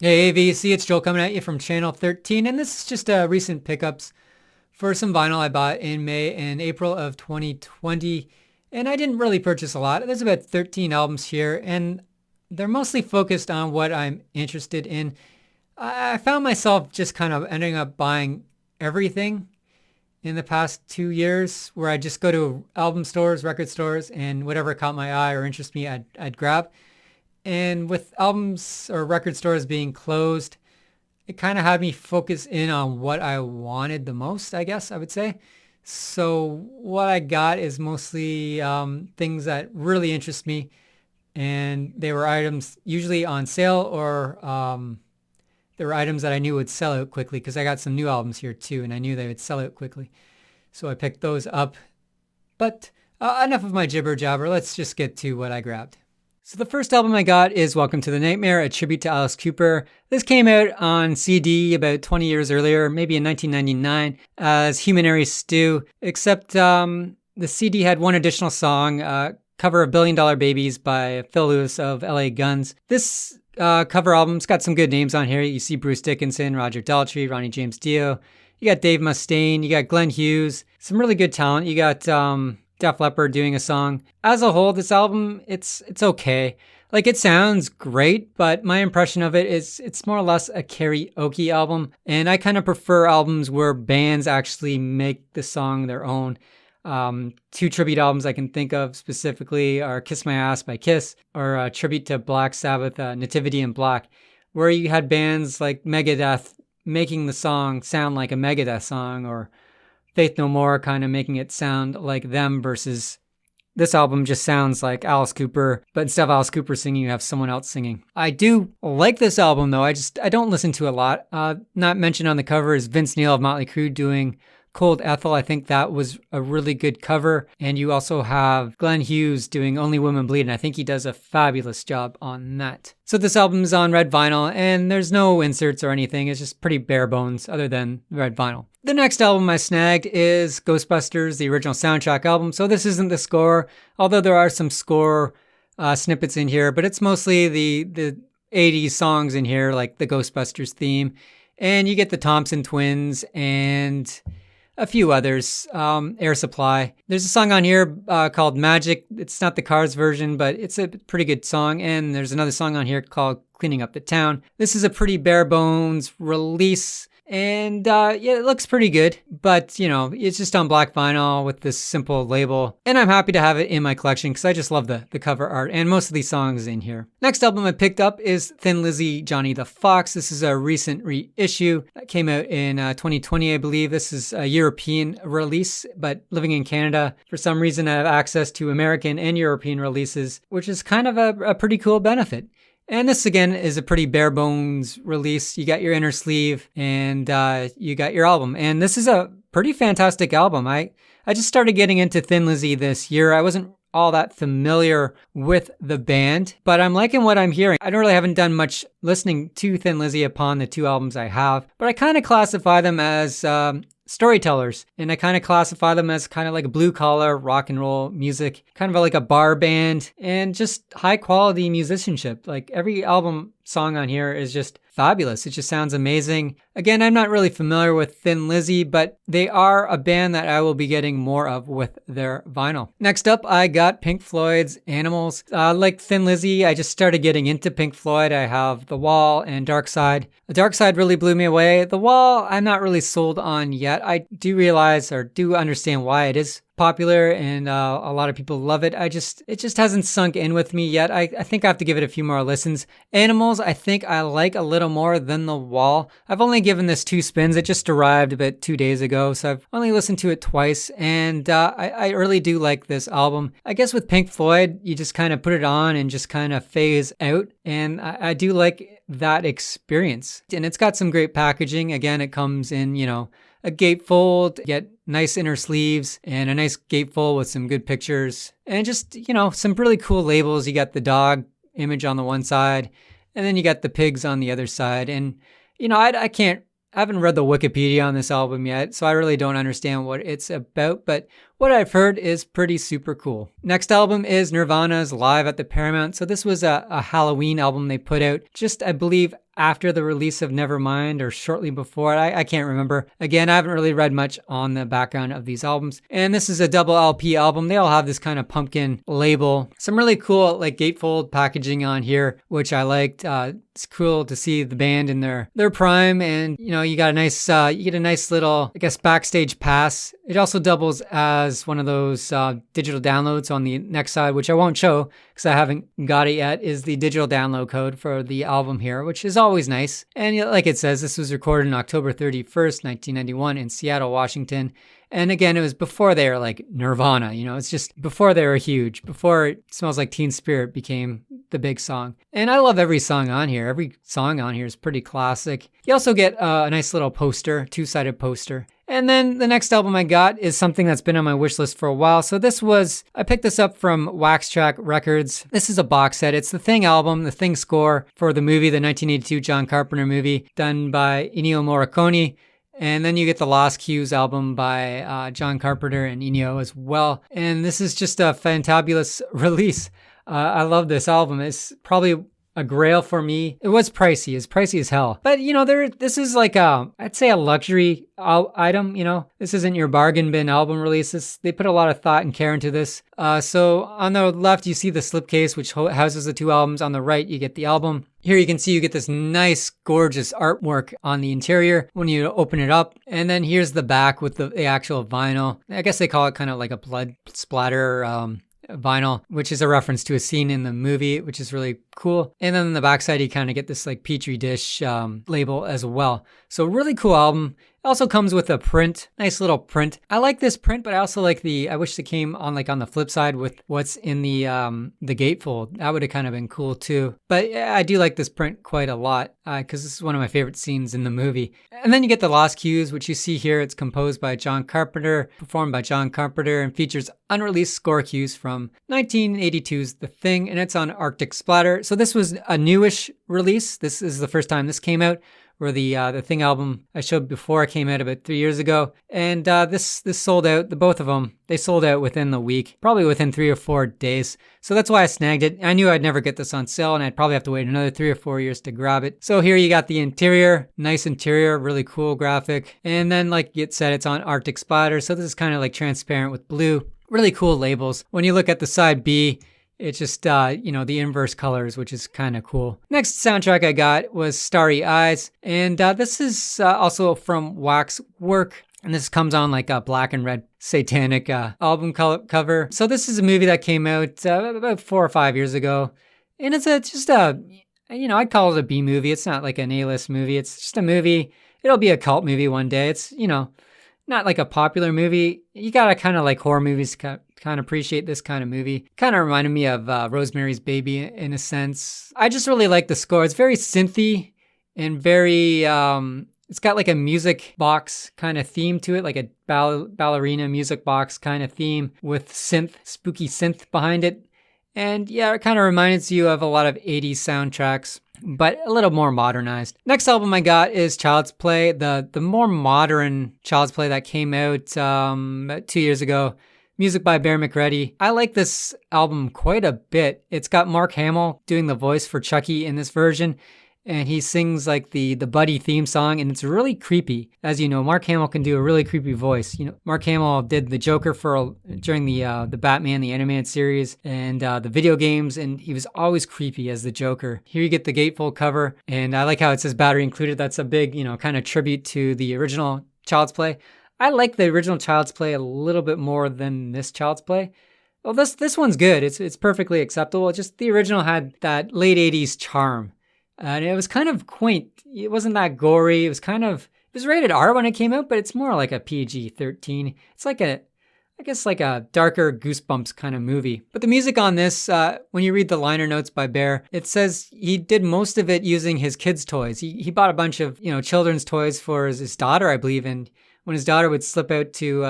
Hey AVC, it's Joel coming at you from Channel 13, and this is just recent pickups for some vinyl I bought in May and April of 2020. And I didn't really purchase a lot. There's about 13 albums here, and they're mostly focused on what I'm interested in. I found myself just kind of ending up buying everything in the past 2 years, where I just go to album stores, record stores, and whatever caught my eye or interest me, I'd grab. And with albums or record stores being closed, it kind of had me focus in on what I wanted the most, I guess I would say. So what I got is mostly things that really interest me, and they were items usually on sale, or they were items that I knew would sell out quickly because I got some new albums here too, and I knew they would sell out quickly. So I picked those up. But enough of my jibber jabber. Let's just get to what I grabbed. So the first album I got is Welcome to the Nightmare, a tribute to Alice Cooper. This came out on CD about 20 years earlier, maybe in 1999, as Human Airy Stew, except the CD had one additional song, cover of Billion Dollar Babies by Phil Lewis of LA Guns. This cover album's got some good names on here. You see Bruce Dickinson, Roger Daltrey, Ronnie James Dio. You got Dave Mustaine, you got Glenn Hughes, some really good talent. You got Def Leppard doing a song. As a whole, this album, it's okay. Like, it sounds great, but my impression of it is it's more or less a karaoke album. And I kind of prefer albums where bands actually make the song their own. Two tribute albums I can think of specifically are Kiss My Ass by Kiss, or a tribute to Black Sabbath, Nativity in Black, where you had bands like Megadeth making the song sound like a Megadeth song, or Faith No More kind of making it sound like them, versus this album just sounds like Alice Cooper, but instead of Alice Cooper singing, you have someone else singing. I do like this album though. I don't listen to it a lot. Not mentioned on the cover is Vince Neil of Motley Crue doing Cold Ethel. I think that was a really good cover. And you also have Glenn Hughes doing Only Women Bleed, and I think he does a fabulous job on that. So this album's on red vinyl, and there's no inserts or anything. It's just pretty bare bones other than red vinyl. The next album I snagged is Ghostbusters, the original soundtrack album. So this isn't the score, although there are some score snippets in here, but it's mostly the 80s songs in here, like the Ghostbusters theme. And you get the Thompson Twins and a few others, Air Supply. There's a song on here called Magic. It's not the Cars version, but it's a pretty good song. And there's another song on here called Cleaning Up the Town. This is a pretty bare bones release. And yeah, it looks pretty good, but you know, it's just on black vinyl with this simple label. And I'm happy to have it in my collection because I just love the cover art and most of these songs in here. Next album I picked up is Thin Lizzy, Johnny the Fox. This is a recent reissue that came out in 2020, I believe. This is a European release, but living in Canada, for some reason I have access to American and European releases, which is kind of a pretty cool benefit. And this, again, is a pretty bare bones release. You got your inner sleeve and you got your album. And this is a pretty fantastic album. I just started getting into Thin Lizzy this year. I wasn't all that familiar with the band, but I'm liking what I'm hearing. I haven't done much listening to Thin Lizzy upon the two albums I have, but I kind of classify them as storytellers, and I kind of classify them as kind of like blue collar rock and roll music, kind of like a bar band, and just high quality musicianship. Like every album song on here is just fabulous. It just sounds amazing. Again, I'm not really familiar with Thin Lizzy, but they are a band that I will be getting more of with their vinyl. Next up, I got Pink Floyd's Animals. Like Thin Lizzy, I just started getting into Pink Floyd. I have The Wall and Dark Side. The Dark Side really blew me away. The Wall, I'm not really sold on yet. I do realize or do understand why it is popular and a lot of people love it. It just hasn't sunk in with me yet. I think I have to give it a few more listens. Animals, I think I like a little more than The Wall. I've only given this 2 spins. It just arrived about 2 days ago, so I've only listened to it twice, and I really do like this album. I guess with Pink Floyd, you just kind of put it on and just kind of phase out, and I do like that experience. And it's got some great packaging. Again, it comes in, a gatefold, get nice inner sleeves and a nice gatefold with some good pictures and just, some really cool labels. You got the dog image on the one side and then you got the pigs on the other side. And, I haven't read the Wikipedia on this album yet, so I really don't understand what it's about, but what I've heard is pretty super cool. Next album is Nirvana's Live at the Paramount. So this was a Halloween album they put out just, I believe, after the release of Nevermind or shortly before. I can't remember. Again, I haven't really read much on the background of these albums. And this is a double LP album. They all have this kind of pumpkin label. Some really cool like gatefold packaging on here, which I liked. It's cool to see the band in their prime, and you got a nice you get a nice little, I guess, backstage pass. It also doubles as one of those digital downloads on the next side, which I won't show because I haven't got it yet, is the digital download code for the album here, which is always nice. And like it says, this was recorded on October 31st, 1991 in Seattle, Washington. And again, it was before they were like Nirvana, it's just before they were huge, before It Smells Like Teen Spirit became the big song. And I love every song on here. Every song on here is pretty classic. You also get a nice little poster, two-sided poster. And then the next album I got is something that's been on my wish list for a while. So I picked this up from Waxwork Records. This is a box set. It's the Thing album, the Thing score for the movie, the 1982 John Carpenter movie, done by Ennio Morricone. And then you get the Lost Cues album by John Carpenter and Ennio as well. And this is just a fantabulous release. I love this album. It's probably a grail for me. It was pricey. It's pricey as hell. But, this is like I'd say a luxury item, This isn't your bargain bin album releases. They put a lot of thought and care into this. So on the left, you see the slipcase, which houses the two albums. On the right, you get the album. Here you can see you get this nice, gorgeous artwork on the interior when you open it up. And then here's the back with the actual vinyl. I guess they call it kind of like a blood splatter vinyl, which is a reference to a scene in the movie, which is really cool. And then on the backside, you kind of get this like Petri dish label as well. So really cool album. It also comes with a print, nice little print. I like this print, but I also like I wish it came on like on the flip side with what's in the gatefold. That would have kind of been cool too. But yeah, I do like this print quite a lot because this is one of my favorite scenes in the movie. And then you get the Lost Cues, which you see here. It's composed by John Carpenter, performed by John Carpenter, and features unreleased score cues from 1982's The Thing, and it's on Arctic Splatter. So this was a newish release. This is the first time this came out. Where the Thing album I showed before came out about 3 years ago. And this sold out, both of them, they sold out within the week, probably within 3 or 4 days. So that's why I snagged it. I knew I'd never get this on sale and I'd probably have to wait another 3 or 4 years to grab it. So here you got the interior, nice interior, really cool graphic. And then like it said, it's on Arctic Splatter. So this is kind of like transparent with blue. Really cool labels. When you look at the side B, it's just, the inverse colors, which is kind of cool. Next soundtrack I got was Starry Eyes. And this is also from Waxwork. And this comes on like a black and red satanic album cover. So this is a movie that came out about 4 or 5 years ago. And it's I'd call it a B movie. It's not like an A-list movie. It's just a movie. It'll be a cult movie one day. It's, not like a popular movie. You gotta kind of like horror movies, kind of appreciate this kind of movie. Kind of reminded me of Rosemary's Baby in a sense. I just really like the score. It's very synthy and very, it's got like a music box kind of theme to it, like a ballerina music box kind of theme with spooky synth behind it. And yeah, it kind of reminds you of a lot of 80s soundtracks, but a little more modernized. Next album I got is Child's Play, the more modern Child's Play that came out about 2 years ago. Music by Bear McCreary. I like this album quite a bit. It's got Mark Hamill doing the voice for Chucky in this version, and he sings like the Buddy theme song, and it's really creepy. As you know, Mark Hamill can do a really creepy voice. Mark Hamill did the Joker during the Batman, the animated series, and the video games, and he was always creepy as the Joker. Here you get the gatefold cover, and I like how it says battery included. That's a big, kind of tribute to the original Child's Play. I like the original Child's Play a little bit more than this Child's Play. Well, this one's good. It's perfectly acceptable. Just the original had that late 80s charm. And it was kind of quaint. It wasn't that gory. It was rated R when it came out, but it's more like a PG-13. It's like a darker Goosebumps kind of movie. But the music on this, when you read the liner notes by Bear, it says he did most of it using his kids' toys. He bought a bunch of, children's toys for his daughter, I believe, and when his daughter would slip out to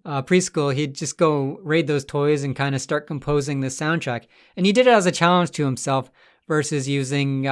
preschool, he'd just go raid those toys and kind of start composing the soundtrack. And he did it as a challenge to himself versus using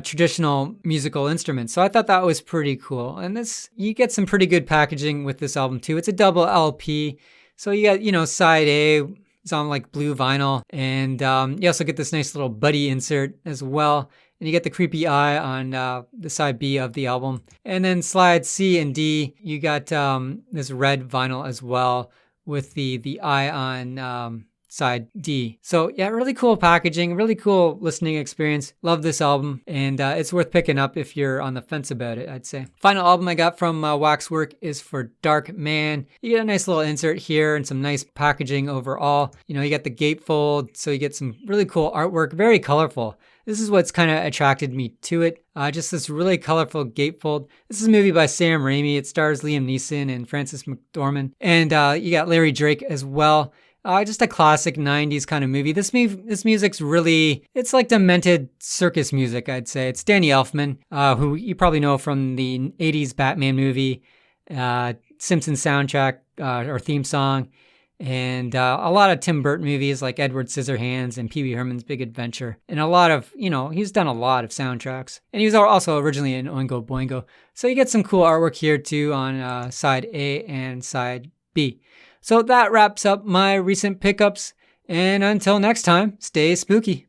traditional musical instruments. So I thought that was pretty cool. And you get some pretty good packaging with this album too. It's a double LP. So you got, side A is on like blue vinyl. And you also get this nice little Buddy insert as well. and you get the creepy eye on the side B of the album. And then slide C and D, you got this red vinyl as well with the eye on side D. So yeah, really cool packaging, really cool listening experience. Love this album, and it's worth picking up if you're on the fence about it, I'd say. Final album I got from Waxwork is for Darkman. You get a nice little insert here and some nice packaging overall. You know, you got the gatefold, so you get some really cool artwork, very colorful. This is what's kind of attracted me to it. Just this really colorful gatefold. This is a movie by Sam Raimi. It stars Liam Neeson and Frances McDormand. And you got Larry Drake as well. Just a classic 90s kind of movie. This music's really, it's like demented circus music, I'd say. It's Danny Elfman, who you probably know from the 80s Batman movie, Simpsons soundtrack or theme song, and a lot of Tim Burton movies like Edward Scissorhands and Pee Wee Herman's Big Adventure. And a lot of, he's done a lot of soundtracks. And he was also originally in Oingo Boingo. So you get some cool artwork here too on side A and side B. So that wraps up my recent pickups, and until next time, stay spooky.